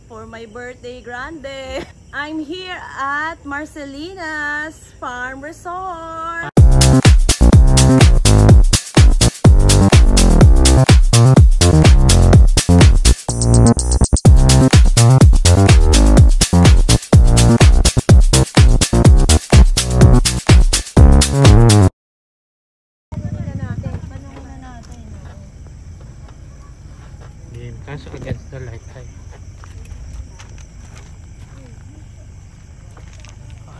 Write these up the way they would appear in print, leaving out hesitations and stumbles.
for my birthday grande. I'm here at Marcelina's Farm Resort. Kaso against the light ay.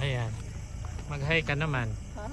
Ayan. Mag-hi ka naman. Huh?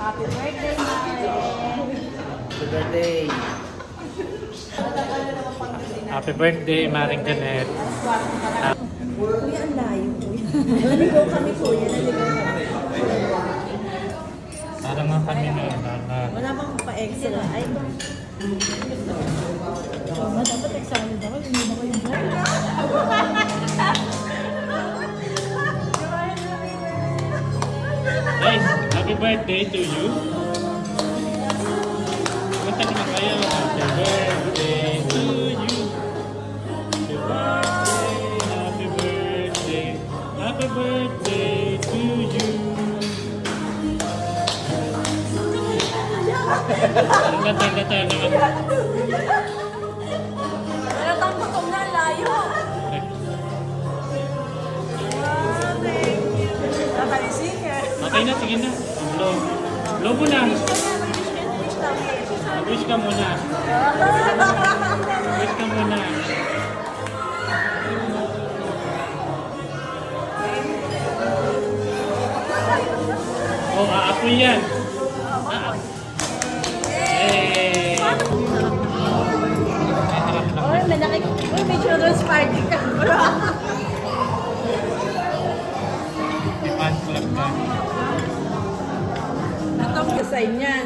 Happy birthday, Mare! Happy birthday! Happy birthday, Maring Janet! Kuya, ang layo, kuya. Naligaw kami, kuya. Naligaw kami. Para nga kami na wala bang pa-extra? Ay, dapat excited ako. Hindi ba kayo Guys, happy birthday to you! Kumanta naman kayo! Happy birthday to you! Happy birthday! Happy birthday to you! Ganda naman. Malatang gutom na layo. Nakalisingin. Okay na, sige na. Blow. Blow mo na. Wish ka muna. Wish ka muna. Oh, aapoy yan. Hey! May children's party ka. May fan club ka. Natong design yan.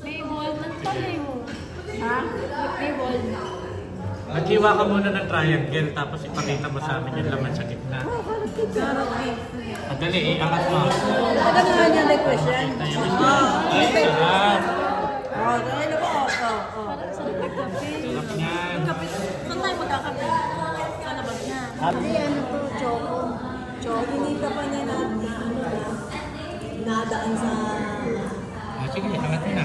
May ball ng talay mo. Ha? May ball. Maghiwa ka muna ng triangle tapos ipakita mo sa amin yung laman sa gitna. Madali, iangat mo. Ano nga niya request yan? Ay, sarap. Oo, dahil na po. Sarap niyan. Saan tayo magkakape? Sa labas na. Hindi, ano to, choco. Choco. Hinita pa niya na nadaan sa... Sige, iangat mo na.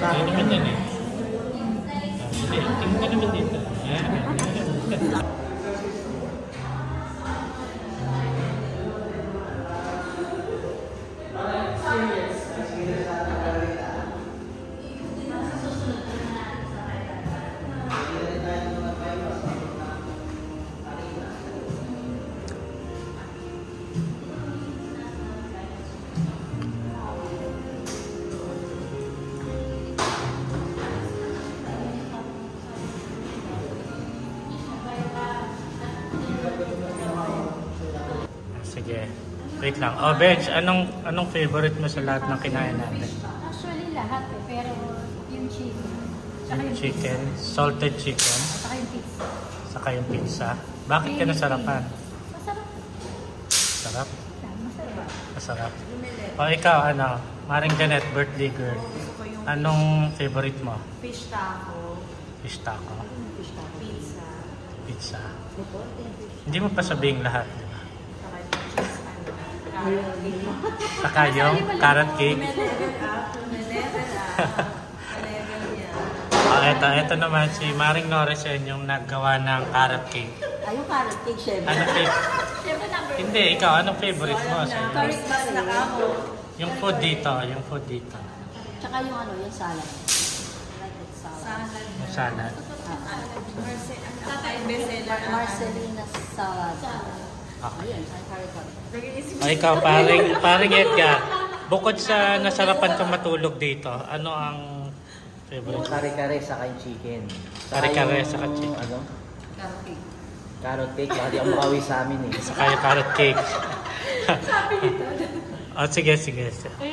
Ayun naman yan eh. Sige, tingin ka naman dito. Yan. Sige. Wait lang. Oh, Benj, anong favorite mo sa lahat ng kinain natin? Actually lahat eh, pero yung chicken. Saka Yung chicken, salted chicken, Saka yung pizza. saka yung pizza. Bakit ka nasarapan? Masarap. Sarap? Yan, masarap. Masarap. O ikaw, Maring Janet, birthday girl. Anong favorite mo? Fish taco. Fish taco? Pizza. Pizza? Hindi mo pa sabihin lahat, di ba? Saka yung carrot cake. Level up. Ito naman si Maring Norisen yung naggawa ng carrot cake. Ay, yung carrot cake, syempre. Anong favorite? Siyempre number Hindi, ikaw, anong favorite mo? Christmas na ako. Yung food dito, yung food dito. Tsaka yung yung salad. Salad. Yung salad. Marcelina's salad. Okay. Ayun, ay carrot cake. O ikaw, paring Edgar, bukod sa nasarapan kang matulog dito, ano ang favorite? Kare-kare saka yung chicken. Kare-kare saka chicken. Ano? Carrot cake. Carrot cake. Baka di ako makawi sa amin eh. Saka yung carrot cake. Oh, sige.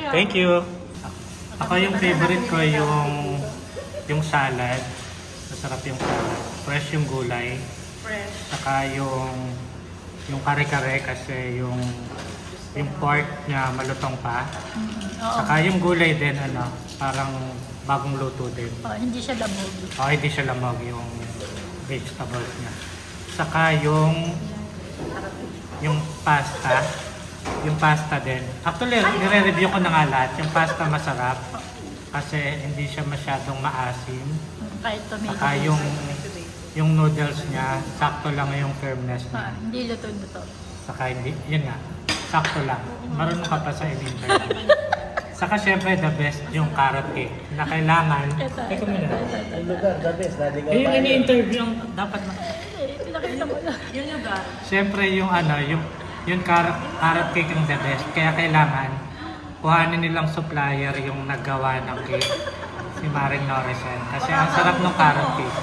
Thank you. Ako yung favorite ko yung salad. Masarap yung salad. Fresh yung gulay. Fresh. Saka yung kare-kare kasi yung pork niya malutong pa. Saka yung gulay din parang bagong luto din. hindi siya labog. Hindi siya lamog yung vegetables niya. Saka yung pasta. Yung pasta din. Actually, nire-review ko na nga lahat. Yung pasta masarap kasi hindi siya masyadong maasim. Kahit tomato. Saka yung noodles niya, sakto lang yung firmness niya. Hindi luto-luto. Saka hindi, yun nga, sakto lang. Marunong ka pa sa in-interview. Saka syempre the best yung carrot cake na kailangan. Teka muna. Ang lugar, the best. Naligaw Yung tayo. ini-interview yung dapat na. Pinakita mo na. Yung lugar. Syempre yung carrot cake yung the best. Kaya kailangan kuhanin nilang supplier yung naggawa ng cake. Si Maring Norisen. Kasi ang sarap ng carrot cake.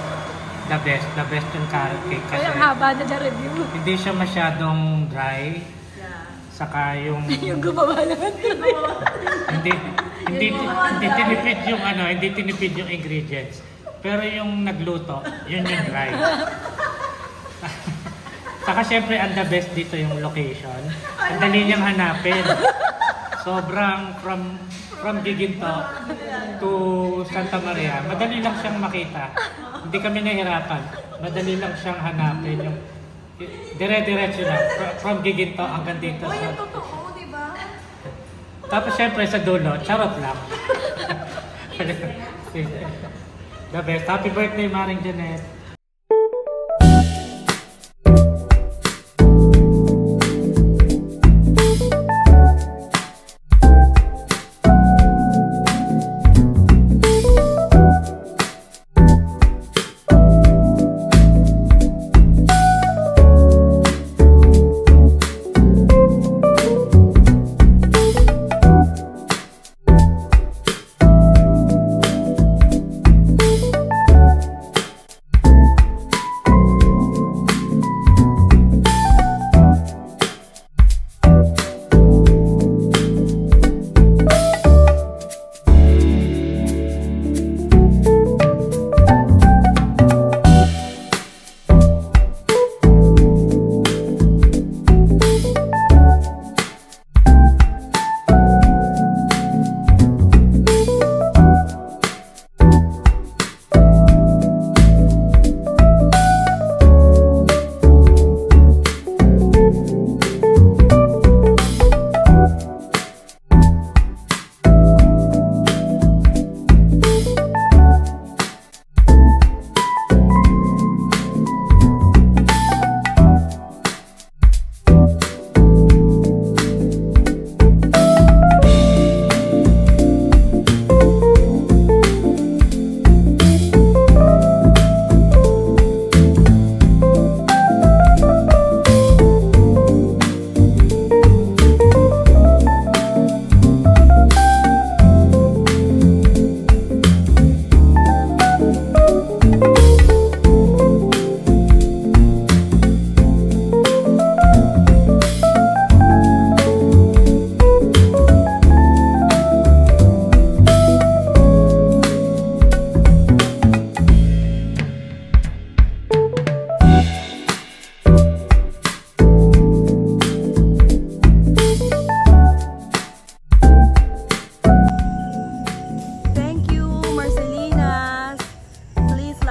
The best yung carrot cake. Kasi Ay, ang haba na na-review. hindi siya masyadong dry. Saka yung Yung gumawa naman. hindi tinipid yung ingredients. Pero yung nagluto, yun yung dry. Saka syempre ang the best dito yung location. Ang dali niyang hanapin. Sobrang from Giginto to Santa Maria, madali lang siyang makita. Hindi kami nahirapan. Madali lang siyang hanapin. Yung dire-diretso lang. From Giginto hanggang dito. Yung totoo, di ba? Tapos syempre sa dulo, charot lang. The best. Happy birthday, Maring Janet.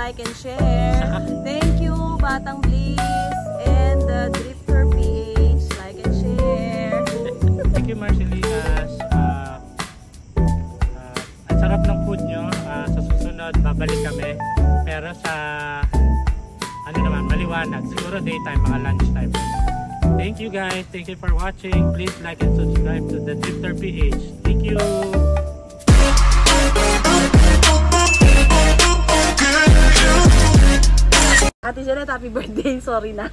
like and share. Thank you, Batang Bliss and the Drifter PH. Like and share. Thank you, Marcelinas. Ang sarap ng food nyo. Sa susunod, babalik kami. Pero sa ano naman, maliwanag. Siguro daytime, mga lunchtime. Thank you guys. Thank you for watching. Please like and subscribe to the Drifter PH. Thank you. Ate Janet, happy birthday. Sorry na.